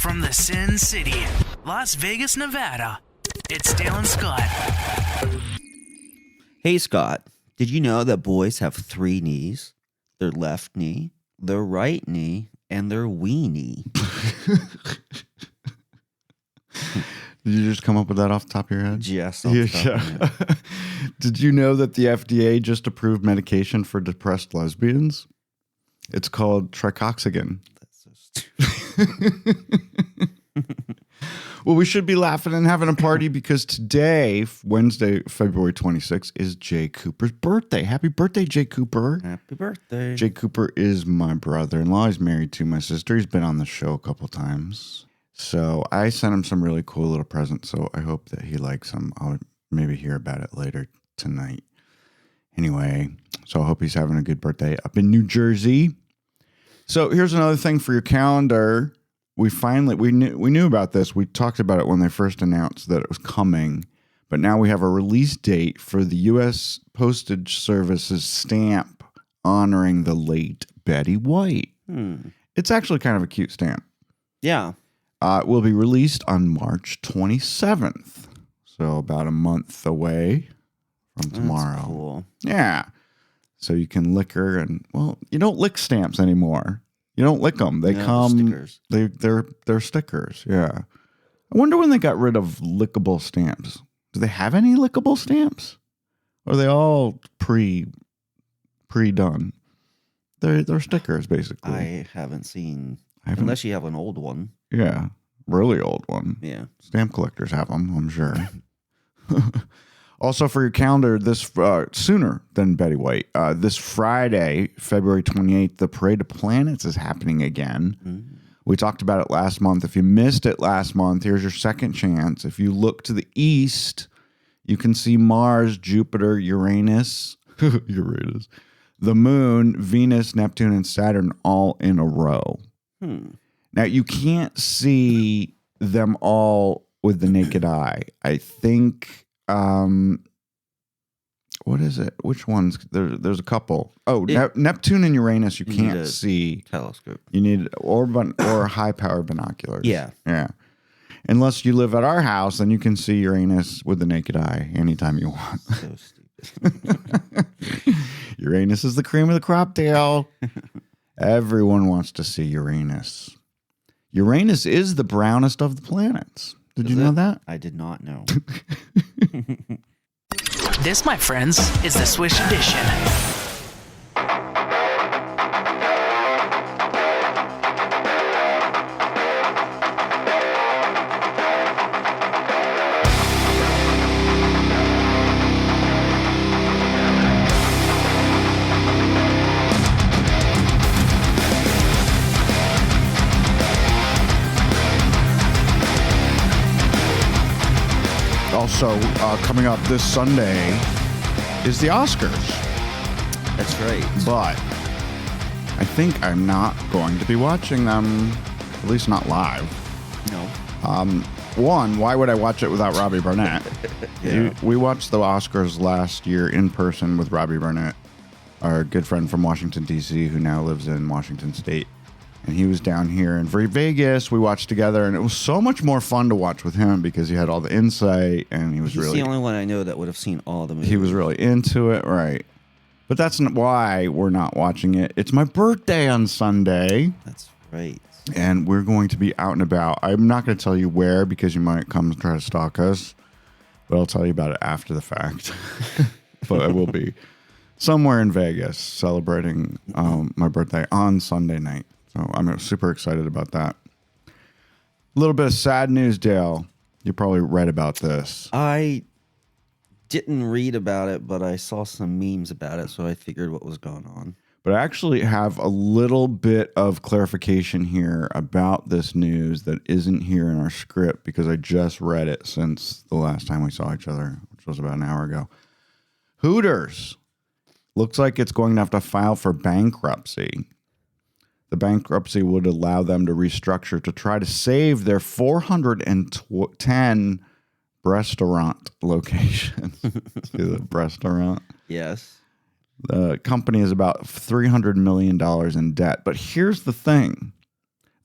From the Sin City, Las Vegas, Nevada, it's Dale and Scott. Hey, Scott, did you know that boys have 3 knees? Their left knee, their right knee, and their weenie. Did you just come up with that off the top of your head? Yes. Yeah. Did you know that the FDA just approved medication for depressed lesbians? It's called Tricoxagon. That's so stupid. Well, we should be laughing and having a party because today, Wednesday, February 26th, is Jay Cooper's birthday. Happy birthday, Jay Cooper. Happy birthday. Jay Cooper is my brother-in-law. He's married to my sister. He's been on the show a couple times. So I sent him some really cool little presents, so I hope that he likes them. I'll maybe hear about it later tonight. Anyway, so I hope he's having a good birthday up in New Jersey. So here's another thing for your calendar. We knew about this. We talked about it when they first announced that it was coming, but now we have a release date for the U.S. Postage Service's stamp honoring the late Betty White. It's actually kind of a cute stamp. Yeah. It will be released on March 27th, so about a month away from tomorrow. That's cool. Yeah. So you can lick her, and well, you don't lick stamps anymore. You don't lick them. They come. Stickers. They're stickers. Yeah. I wonder when they got rid of lickable stamps. Do they have any lickable stamps? Or are they all pre-done? They're stickers basically. I haven't seen. Unless you have an old one. Yeah, really old one. Yeah. Stamp collectors have them, I'm sure. Also for your calendar, this sooner than Betty White, this Friday, February 28th, the Parade of Planets is happening again. Mm-hmm. We talked about it last month. If you missed it last month, here's your second chance. If you look to the east, you can see Mars, Jupiter, Uranus, the Moon, Venus, Neptune, and Saturn all in a row. Now, you can't see them all with the naked eye. I think... what is it? Which ones? There's a couple. Oh, Neptune and Uranus you can't see. Telescope. You need or high power binoculars. Yeah. Unless you live at our house, then you can see Uranus with the naked eye anytime you want. So stupid. Uranus is the cream of the crop, Dale. Everyone wants to see Uranus. Uranus is the brownest of the planets. Did you know that? I did not know. This, my friends, is the Swish Edition. Also, coming up this Sunday is the Oscars. That's right. But I think I'm not going to be watching them, at least not live. No. One, why would I watch it without Robbie Burnett? Yeah. We watched the Oscars last year in person with Robbie Burnett, our good friend from Washington, D.C., who now lives in Washington State. And he was down here in Vegas. We watched together, and it was so much more fun to watch with him because he had all the insight, and He's the only one I know that would have seen all the movies. He was really into it, right? But that's not why we're not watching it. It's my birthday on Sunday. That's right. And we're going to be out and about. I'm not going to tell you where because you might come and try to stalk us, but I'll tell you about it after the fact. But I will be somewhere in Vegas celebrating my birthday on Sunday night. So I'm super excited about that. A little bit of sad news, Dale. You probably read about this. I didn't read about it, but I saw some memes about it, so I figured what was going on. But I actually have a little bit of clarification here about this news that isn't here in our script because I just read it since the last time we saw each other, which was about an hour ago. Hooters looks like it's going to have to file for bankruptcy. The bankruptcy would allow them to restructure to try to save their 410 restaurant locations. See the restaurant? Yes. The company is about $300 million in debt. But here's the thing.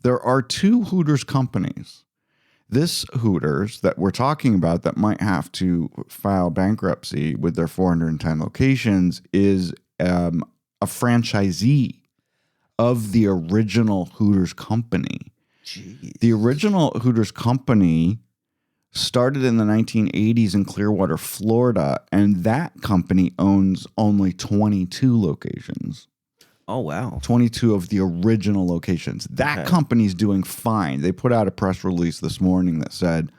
there are two Hooters companies. This Hooters that we're talking about that might have to file bankruptcy with their 410 locations is a franchisee of the original Hooters company. Jeez. The original Hooters company started in the 1980s in Clearwater, Florida, and that company owns only 22 locations. Oh, wow. 22 of the original locations. That Okay. company's doing fine. They put out a press release this morning that said,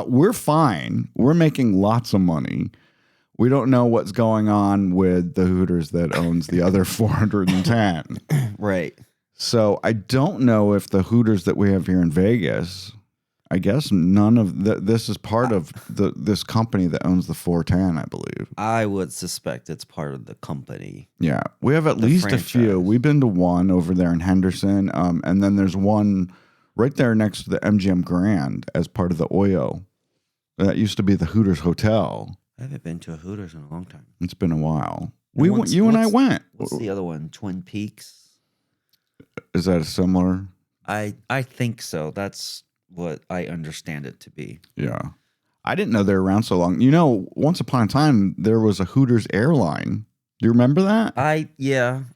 we're fine. We're making lots of money. We don't know what's going on with the Hooters that owns the other 410. Right. So I don't know if the Hooters that we have here in Vegas, I guess none of this is part of this company that owns the 410, I believe. I would suspect it's part of the company. Yeah, we have at The least a few. franchise. We've been to one over there in Henderson, and then there's one right there next to the MGM Grand as part of the Oyo. That used to be the Hooters Hotel. I haven't been to a Hooters in a long time. It's been a while. And You and I went. What's the other one? Twin Peaks? Is that a similar? I think so. That's what I understand it to be. Yeah. I didn't know they were around so long. You know, once upon a time, there was a Hooters airline. Do you remember that? I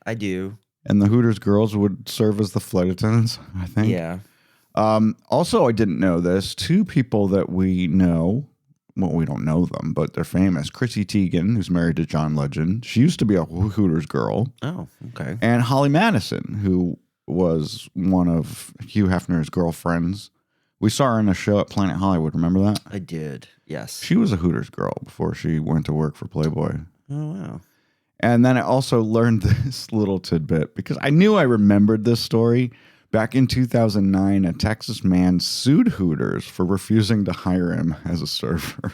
do. And the Hooters girls would serve as the flight attendants, I think. Yeah. Also, I didn't know this. Two people that we know, well, we don't know them, but they're famous. Chrissy Teigen, who's married to John Legend. She used to be a Hooters girl. Oh, okay. And Holly Madison, who was one of Hugh Hefner's girlfriends. We saw her in a show at Planet Hollywood. Remember that? I did. Yes. She was a Hooters girl before she went to work for Playboy. Oh, wow. And then I also learned this little tidbit because I knew I remembered this story. Back in 2009, a Texas man sued Hooters for refusing to hire him as a server.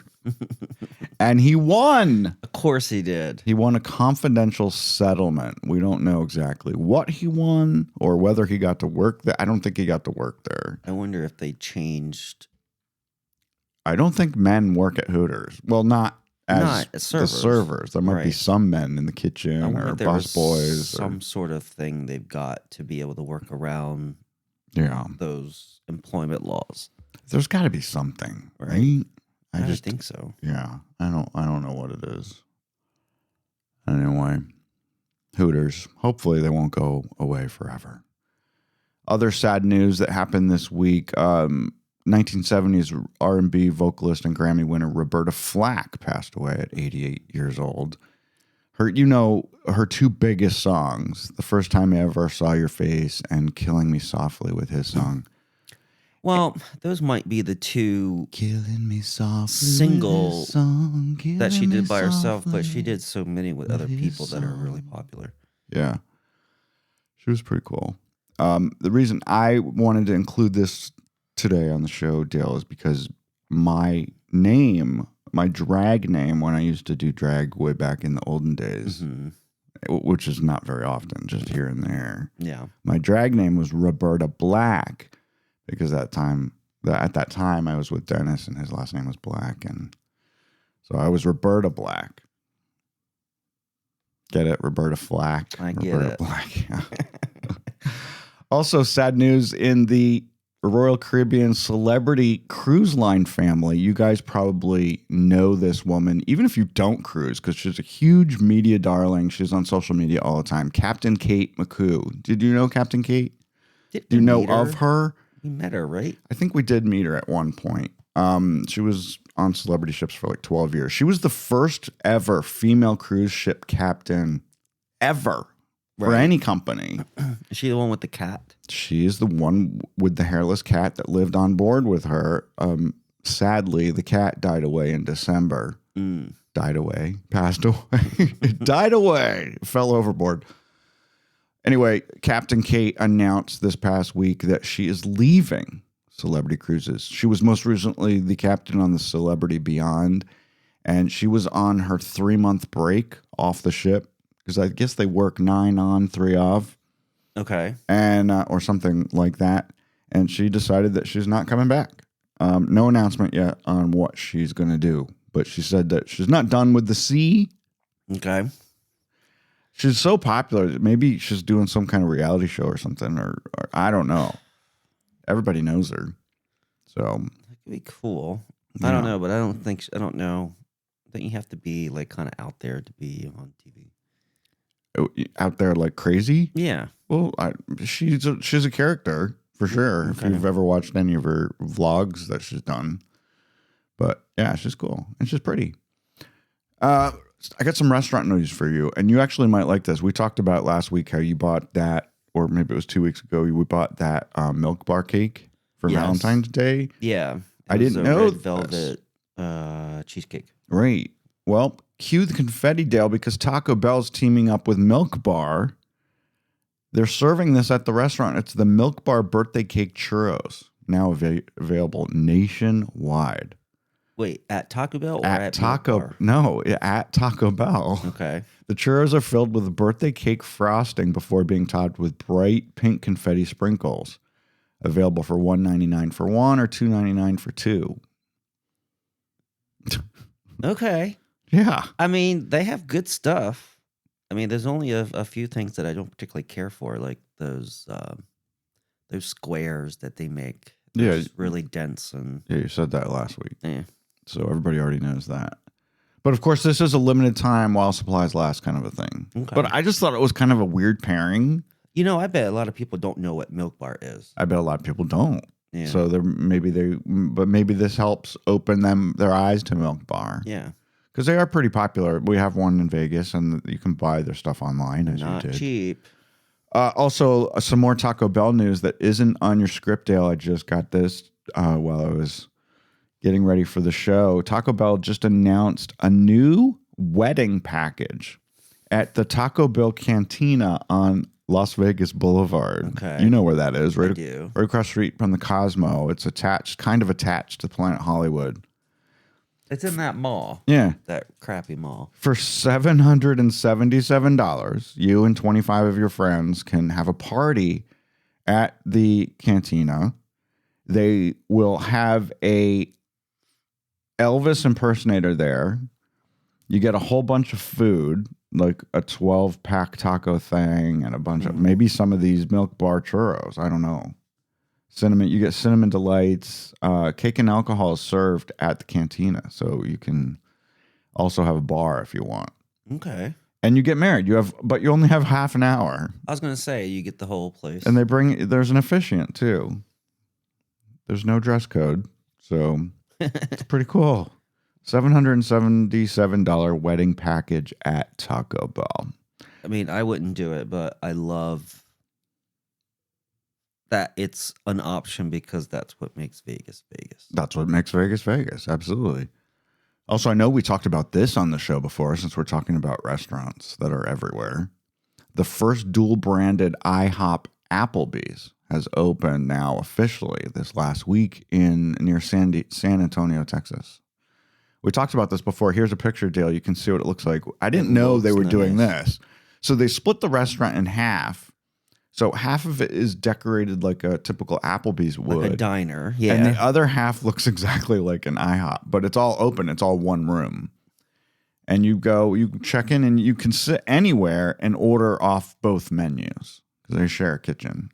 And he won. Of course he did. He won a confidential settlement. We don't know exactly what he won or whether he got to work there. I don't think he got to work there. I wonder if they changed. I don't think men work at Hooters. Well, not as the servers. servers. There might be Right. some men in the kitchen I wonder or if there was busboys. some sort of thing they've got to be able to work around Yeah. those employment laws. There's got to be something, right? Right. I I just think so. yeah. I don't know what it is. Anyway, Hooters. Hopefully they won't go away forever. Other sad news that happened this week. 1970s R&B vocalist and Grammy winner Roberta Flack passed away at 88 years old. Her two biggest songs, The First Time I Ever Saw Your Face and Killing Me Softly with his song. Well, those might be the two Killing Me Softly Single with his song, that she killing me did by herself, but she softly. did so many with other his people that are really song. popular. Yeah. She was pretty cool. The reason I wanted to include this today on the show, Dale, is because my drag name when I used to do drag way back in the olden days, Mhm. which is not very often, just here and there. Yeah. My drag name was Roberta Black because at that time I was with Dennis and his last name was Black, and so I was Roberta Black. Get it? Roberta Flack. I get Roberta it. Black. Yeah. Also, sad news in the Royal Caribbean celebrity cruise line family. You guys probably know this woman, even if you don't cruise, because she's a huge media darling. She's on social media all the time. Captain Kate McCoo. Did you know Captain Kate? Did Do you we know meet of her? We met her, right? I think we did meet her at one point. She was on celebrity ships for like 12 years. She was the first ever female cruise ship captain ever for Right. any company. Is she the one with the cat? She is the one with the hairless cat that lived on board with her. Sadly, the cat died away in December. Passed away. It died away. Fell overboard. Anyway, Captain Kate announced this past week that she is leaving Celebrity Cruises. She was most recently the captain on the Celebrity Beyond, and she was on her 3-month break off the ship because I guess they work 9 on, 3 off. Okay. And or something like that. And she decided that she's not coming back. No announcement yet on what she's going to do. But she said that she's not done with the sea. Okay. She's so popular that maybe she's doing some kind of reality show or something, or I don't know. Everybody knows her. So That could be cool. I don't know, but I don't know. I think you have to be like kind of out there to be on TV. Out there like crazy. Yeah. Well, she's a character for sure. If Okay. you've ever watched any of her vlogs that she's done, but yeah, she's cool and she's pretty. I got some restaurant news for you, and you actually might like this. We talked about last week how you bought that, or maybe it was 2 weeks ago. We bought that Milk Bar cake for Yes. Valentine's Day. Yeah. I It was didn't a know red this. velvet cheesecake. Right. Well, cue the confetti, Dale, because Taco Bell's teaming up with Milk Bar. They're serving this at the restaurant. It's the Milk Bar birthday cake churros, now available nationwide. Wait, at Taco Bell or At Milk Taco, Bar? no, at Taco Bell. Okay. The churros are filled with birthday cake frosting before being topped with bright pink confetti sprinkles. Available for $1.99 for one or $2.99 for two. Okay. Yeah. I mean, they have good stuff. I mean, there's only a few things that I don't particularly care for, like those squares that they make. They're Yeah. just really dense and Yeah, you said that last week. yeah. So everybody already knows that. But of course, this is a limited time while supplies last kind of a thing. Okay. But I just thought it was kind of a weird pairing. You know, I bet a lot of people don't know what Milk Bar is. I bet a lot of people don't. Yeah. So maybe this helps open their eyes to Milk Bar. Yeah. Because they are pretty popular. We have one in Vegas, and you can buy their stuff online, as Not you did. cheap. Also, some more Taco Bell news that isn't on your script, Dale. I just got this while I was getting ready for the show. Taco Bell just announced a new wedding package at the Taco Bell Cantina on Las Vegas Boulevard. Okay. You know where that is, I right? do. Right across the street from the Cosmo. It's kind of attached to Planet Hollywood. It's in that mall. Yeah. That crappy mall. For $777, you and 25 of your friends can have a party at the cantina. They will have a Elvis impersonator there. You get a whole bunch of food, like a 12-pack taco thing and a bunch of maybe some of these Milk Bar churros. I don't know. You get cinnamon delights. Cake and alcohol is served at the cantina, so you can also have a bar if you want. Okay. And you get married. But you only have half an hour. I was gonna say you get the whole place. And there's an officiant too. There's no dress code, so it's pretty cool. $777 wedding package at Taco Bell. I mean, I wouldn't do it, but I love that it's an option because that's what makes Vegas Vegas. That's what makes Vegas Vegas. Absolutely. Also, I know we talked about this on the show before, since we're talking about restaurants that are everywhere. The first dual branded IHOP Applebee's has opened now officially this last week near San Antonio, Texas. We talked about this before. Here's a picture, Dale. You can see what it looks like. I didn't know they were doing this. So they split the restaurant in half. So half of it is decorated like a typical Applebee's would. Like a diner. Yeah. And the other half looks exactly like an IHOP, but it's all open. It's all one room. And you check in and you can sit anywhere and order off both menus because they share a kitchen.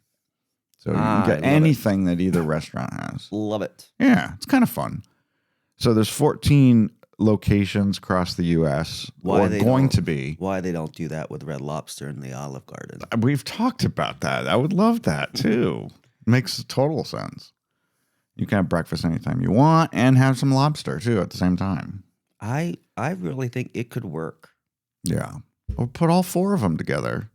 So you can get anything that either restaurant has. Love it. Yeah, it's kind of fun. So there's 14 locations across the U.S. Why they don't to be. Why they don't do that with Red Lobster in the Olive Garden? We've talked about that. I would love that too. Makes total sense. You can have breakfast anytime you want and have some lobster too at the same time. I really think it could work. Yeah. Or put all four of them together.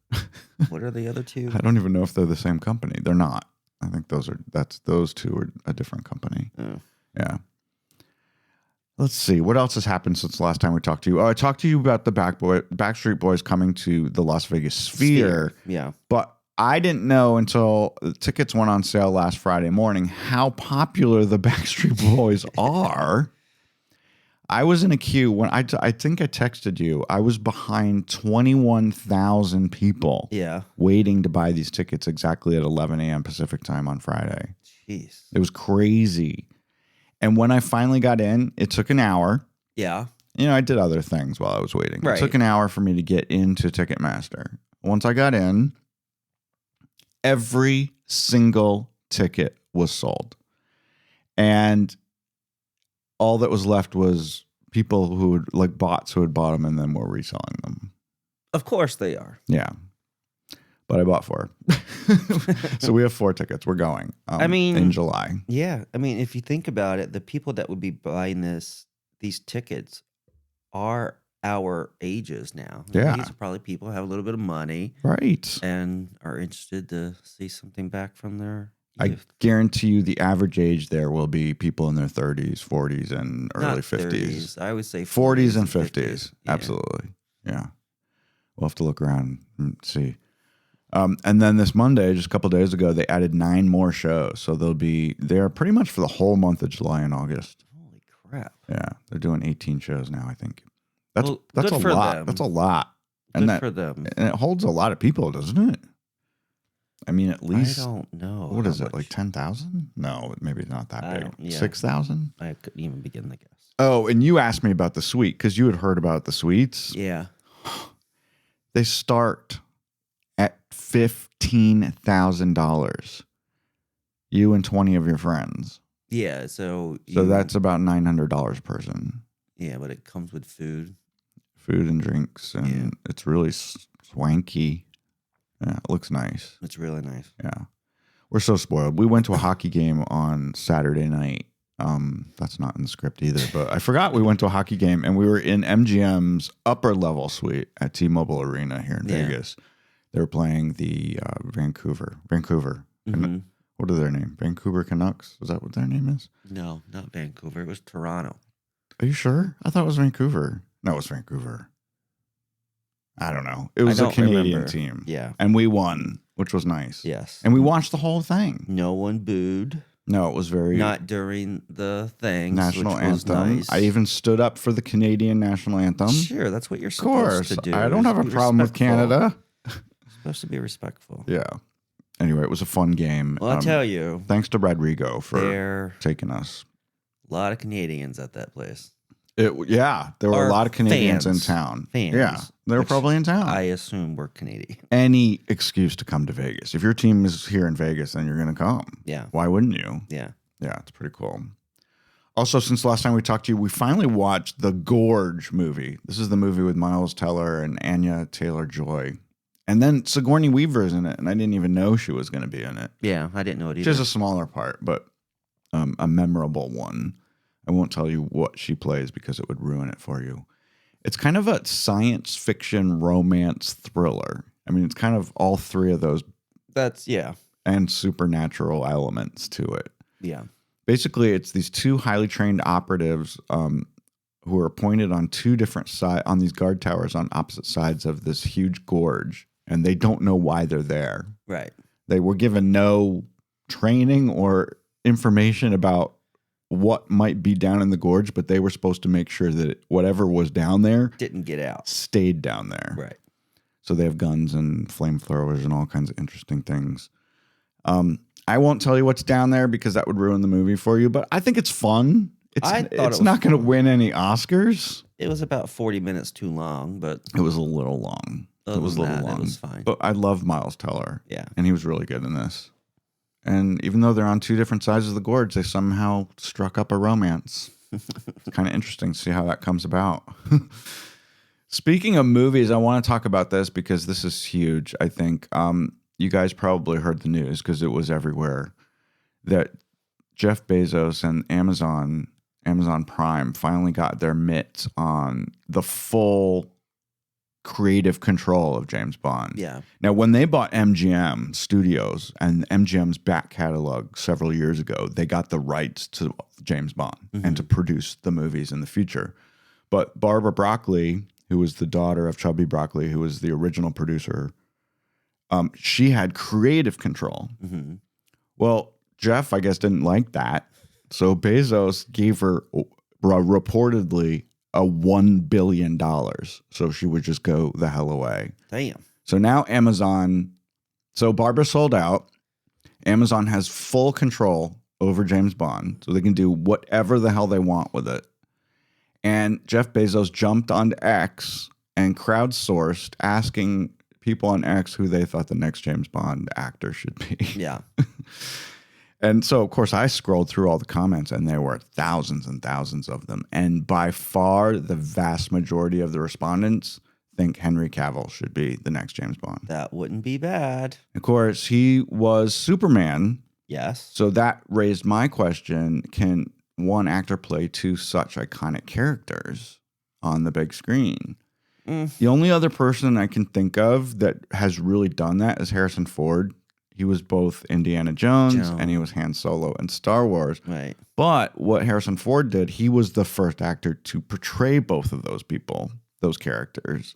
What are the other two? I don't even know if they're the same company. They're not. I think those two are a different company. Oh. Yeah. Let's see. What else has happened since the last time we talked to you? Oh, I talked to you about the Backstreet Boys coming to the Las Vegas Sphere. Yeah. But I didn't know until the tickets went on sale last Friday morning how popular the Backstreet Boys are. I was in a queue when I think I texted you. I was behind 21,000 people waiting to buy these tickets exactly at 11 a.m. Pacific time on Friday. Jeez. It was crazy. And when I finally got in, it took an hour. Yeah. I did other things while I was waiting. Right. It took an hour for me to get into Ticketmaster. Once I got in, every single ticket was sold. And all that was left was people who would, like bots who had bought them and then were reselling them. Of course they are. Yeah. But I bought 4. So we have 4 tickets. We're going in July. Yeah. I mean, if you think about it, the people that would be buying these tickets are our ages now. Yeah. These are probably people who have a little bit of money. Right. And are interested to see something back from their I youth. guarantee you the average age there will be people in their 30s, 40s, and early Not 50s. 30s. I would say 40s and 50s. Yeah. Absolutely. Yeah. We'll have to look around and see. And then this Monday, just a couple days ago, they added 9 more shows. So they'll be there pretty much for the whole month of July and August. Holy crap. Yeah. They're doing 18 shows now, I think. That's Well, a good for lot. them. That's a lot. Good for them. And it holds a lot of people, doesn't it? I mean, at least I don't know. what how is it, much. like 10,000? No, maybe not that I big. don't- yeah. 6,000? I couldn't even begin to guess. Oh, and you asked me about the suite because you had heard about the suites. Yeah. They start at $15,000. You and 20 of your friends. Yeah. So That's about $900 a person. yeah, but it comes with food. Food and drinks, and Yeah. it's really swanky. Yeah, it looks nice. It's really nice. Yeah. We're so spoiled. We went to a hockey game on Saturday night. That's not in the script either, but I forgot we went to a hockey game and we were in MGM's upper level suite at T-Mobile Arena here in Yeah. Vegas. They were playing the Vancouver. Mhm. What are their name? Vancouver Canucks? Is that what their name is? No, not Vancouver. It was Toronto. Are you sure? I thought it was Vancouver. No, it was Vancouver. I don't know. It was I a don't Canadian remember. team. Yeah. And we won, which was nice. Yes. And we watched the whole thing. No one booed. No, it was very Not during the things. national which was anthem. Nice. I even stood up for the Canadian national anthem. Sure, that's what you're Of supposed course. to do. I don't is have a be problem with respectful. Canada. You're supposed to be respectful. Yeah. Anyway, it was a fun game. Well, I'll tell you, Thanks to Rodrigo for there taking us. a lot of Canadians at that place. There were Or a lot of Canadians fans. in town. Fans, Yeah, they were which probably in town. I assume we're Canadian. Any excuse to come to Vegas. If your team is here in Vegas, then you're going to come. Yeah. Why wouldn't you? Yeah. Yeah, it's pretty cool. Also, since the last time we talked to you, we finally watched the Gorge movie. This is the movie with Miles Teller and Anya Taylor-Joy. And then Sigourney Weaver's in it, and I didn't even know she was going to be in it. Yeah, I didn't know it either. Just a smaller part, but a memorable one. I won't tell you what she plays because it would ruin it for you. It's kind of a science fiction romance thriller. I mean, it's kind of all 3 of those yeah. and supernatural elements to it. Yeah. Basically, it's these 2 highly trained operatives who are appointed on 2 different sides on these guard towers on opposite sides of this huge gorge, and they don't know why they're there. Right. They were given no training or information about what might be down in the gorge, but they were supposed to make sure that whatever was down there Didn't get out. stayed down there. Right. So they have guns and flamethrowers and all kinds of interesting things. I won't tell you what's down there because that would ruin the movie for you, but I think it's fun. I thought it It's was not going to fun. win any Oscars. It was about 40 minutes too long, but It was a little long. other It was a than little that, long. it was fine. But I love Miles Teller. Yeah. And he was really good in this. And even though they're on 2 different sides of the gorge, they somehow struck up a romance. It's kind of interesting to see how that comes about. Speaking of movies, I want to talk about this because this is huge, I think. You guys probably heard the news because it was everywhere that Jeff Bezos and Amazon Prime finally got their mitts on the full creative control of James Bond. Yeah. Now, when they bought MGM Studios and MGM's back catalog several years ago, they got the rights to James Bond and to produce the movies in the future. But Barbara Broccoli, who was the daughter of Chubby Broccoli, who was the original producer, she had creative control. Mm-hmm. Well, Jeff, I guess, didn't like that. So Bezos gave her reportedly a $1 billion. So she would just go the hell away. Damn. So now so Barbara sold out. Amazon has full control over James Bond. So they can do whatever the hell they want with it. And Jeff Bezos jumped onto X and crowdsourced asking people on X who they thought the next James Bond actor should be. Yeah. And so, of course, I scrolled through all the comments, and there were thousands and thousands of them. And by far, the vast majority of the respondents think Henry Cavill should be the next James Bond. That wouldn't be bad. Of course, he was Superman. Yes. So that raised my question, can one actor play two such iconic characters on the big screen? The only other person I can think of that has really done that is Harrison Ford. He was both Indiana Jones and he was Han Solo in Star Wars. Right. But what Harrison Ford did, he was the first actor to portray both of those people, those characters.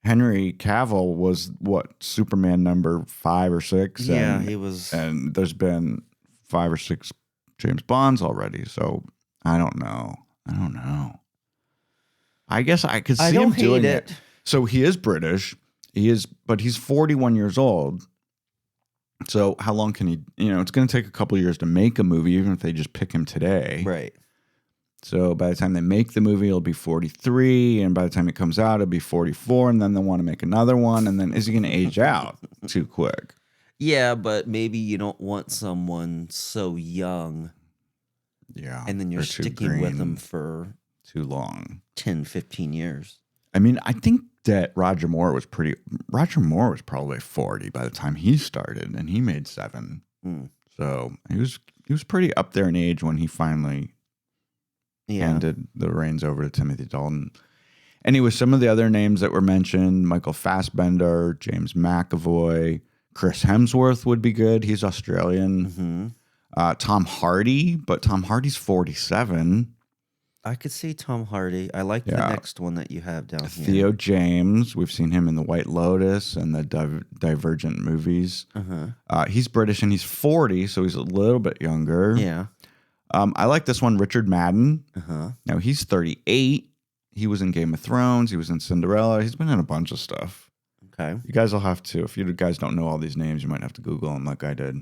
Henry Cavill was Superman number 5 or 6? Yeah, he was. And there's been 5 or 6 James Bonds already. So I don't know. I guess I could see him doing it. So he is British. But he's 41 years old. So how long can he, it's going to take a couple of years to make a movie, even if they just pick him today. Right. So by the time they make the movie, it'll be 43. And by the time it comes out, it'll be 44. And then they'll want to make another one. And then is he going to age out too quick? Yeah, but maybe you don't want someone so young. Yeah. And then you're sticking with them for too long. 10, 15 years. I mean, I think that Roger Moore was probably 40 by the time he started, and he made 7. So he was pretty up there in age when he finally handed the reins over to Timothy Dalton. Anyway, some of the other names that were mentioned: Michael Fassbender, James McAvoy, Chris Hemsworth would be good. He's Australian. Tom Hardy, but Tom Hardy's 47. I could see Tom Hardy. I like the next one that you have down here. Theo James. We've seen him in The White Lotus and the Divergent movies. He's British and he's 40, so he's a little bit younger. Yeah. I like this one, Richard Madden. Now, he's 38. He was in Game of Thrones. He was in Cinderella. He's been in a bunch of stuff. Okay. You guys will have to, if you guys don't know all these names, you might have to Google them like I did.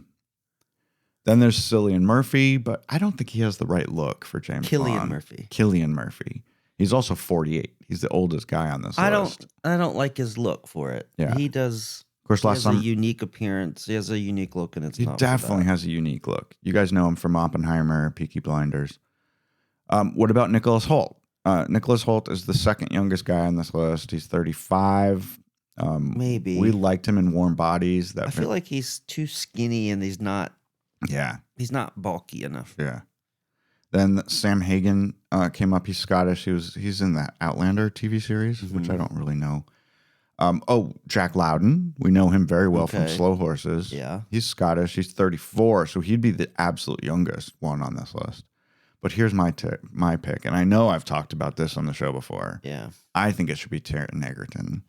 Then there's Cillian Murphy, but I don't think he has the right look for James Bond. Cillian Murphy. He's also 48. He's the oldest guy on this list. I don't like his look for it. Yeah. He does. Of course, he has a unique appearance. He has a unique look, and he definitely has a unique look. You guys know him from Oppenheimer, Peaky Blinders. What about Nicholas Hoult? Nicholas Hoult is the second youngest guy on this list. He's 35. Maybe we liked him in Warm Bodies. I feel like he's too skinny, and he's not. Yeah. He's not bulky enough. Yeah. Then Sam Hagen came up. He's Scottish. He's in that Outlander TV series, which I don't really know. Jack Loudon. We know him very well from Slow Horses. Yeah. He's Scottish. He's 34, so he'd be the absolute youngest one on this list. But here's my pick, and I know I've talked about this on the show before. Yeah. I think it should be Taron Egerton.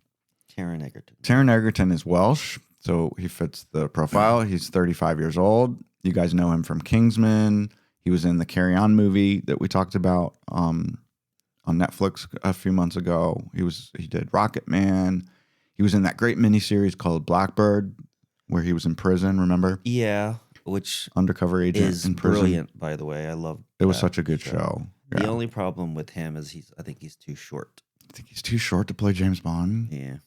Taron Egerton is Welsh, so he fits the profile. He's 35 years old. You guys know him from Kingsman. He was in the Carry On movie that we talked about on Netflix a few months ago. He did Rocket Man. He was in that great miniseries called Blackbird, where he was in prison. Remember? Yeah, which undercover agent is in prison. Brilliant, by the way. I love. It was such a good show. Yeah. The only problem with him is I think he's too short. I think he's too short to play James Bond. Yeah.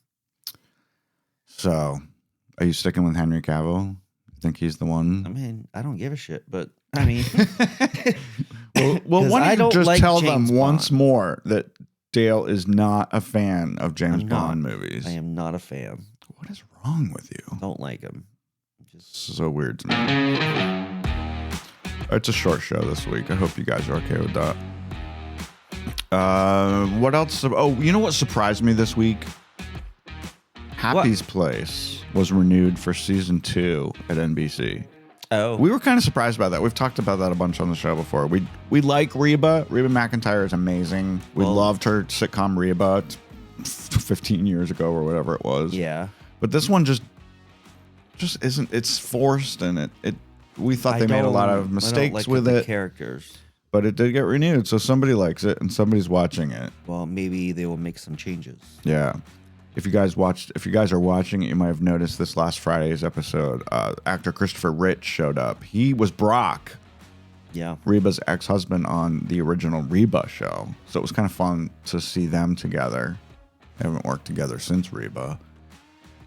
So, are you sticking with Henry Cavill? Think he's the one? I mean, I don't give a shit, but I mean, well, why don't you just tell them once Bond. More that Dale is not a fan of James Bond movies? I am not a fan. What is wrong with you? Don't like him. Just so weird to me. It's a short show this week. I hope you guys are okay with that. What else? Oh, you know what surprised me this week? Happy's Place was renewed for season 2 at NBC. Oh, we were kind of surprised by that. We've talked about that a bunch on the show before. We like Reba. Reba McEntire is amazing. We loved her sitcom Reba 15 years ago or whatever it was. Yeah, but this one just isn't. It's forced, and we thought they made a lot of mistakes with it. Characters. But it did get renewed, so somebody likes it and somebody's watching it. Well, maybe they will make some changes. Yeah. If you guys are watching it, you might have noticed this last Friday's episode. Actor Christopher Rich showed up. He was Brock, Reba's ex-husband on the original Reba show. So it was kind of fun to see them together. They haven't worked together since Reba.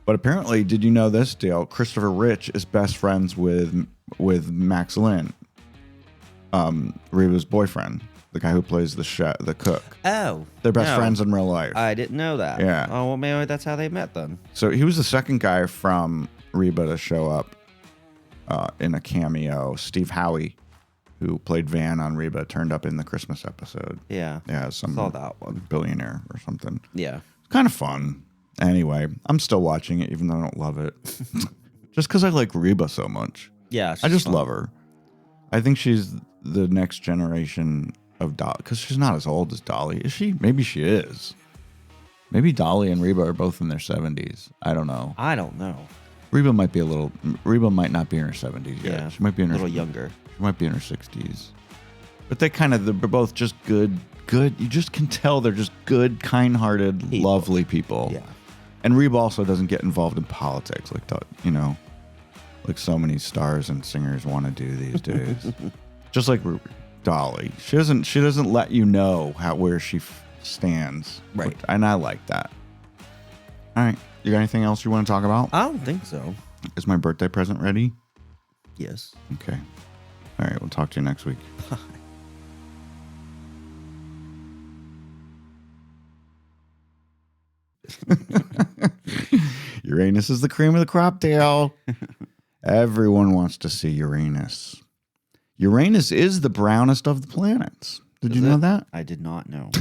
But apparently, did you know this, Dale? Christopher Rich is best friends with with Max Lynn, Reba's boyfriend, the guy who plays the cook. Oh. They're best no. friends in real life. I didn't know that. Yeah. Oh, well, maybe that's how they met then. So he was the second guy from Reba to show up in a cameo. Steve Howie, who played Van on Reba, turned up in the Christmas episode. Yeah. Yeah, some Saw that one. billionaire or something. Yeah. Kind of fun. Anyway, I'm still watching it, even though I don't love it. Just because I like Reba so much. Yeah. I just love her. I think she's the next generation of Dolly, because she's not as old as Dolly. Is she? Maybe she is. Maybe Dolly and Reba are both in their 70s. I don't know. I don't know. Reba might not be in her 70s yet. Yeah. She might be in her a little younger. She might be in her 60s. But they're both just good. You just can tell they're just good, kind-hearted, People. lovely people. Yeah. And Reba also doesn't get involved in politics like so many stars and singers want to do these days. Just like Dolly, she doesn't let you know where she stands. Right. And I like that. All right, you got anything else you want to talk about? I don't think so. Is my birthday present ready? Yes. Okay. All right, we'll talk to you next week. Uranus is the cream of the crop, Dale. Everyone wants to see Uranus. Uranus is the brownest of the planets. Did you know that? I did not know.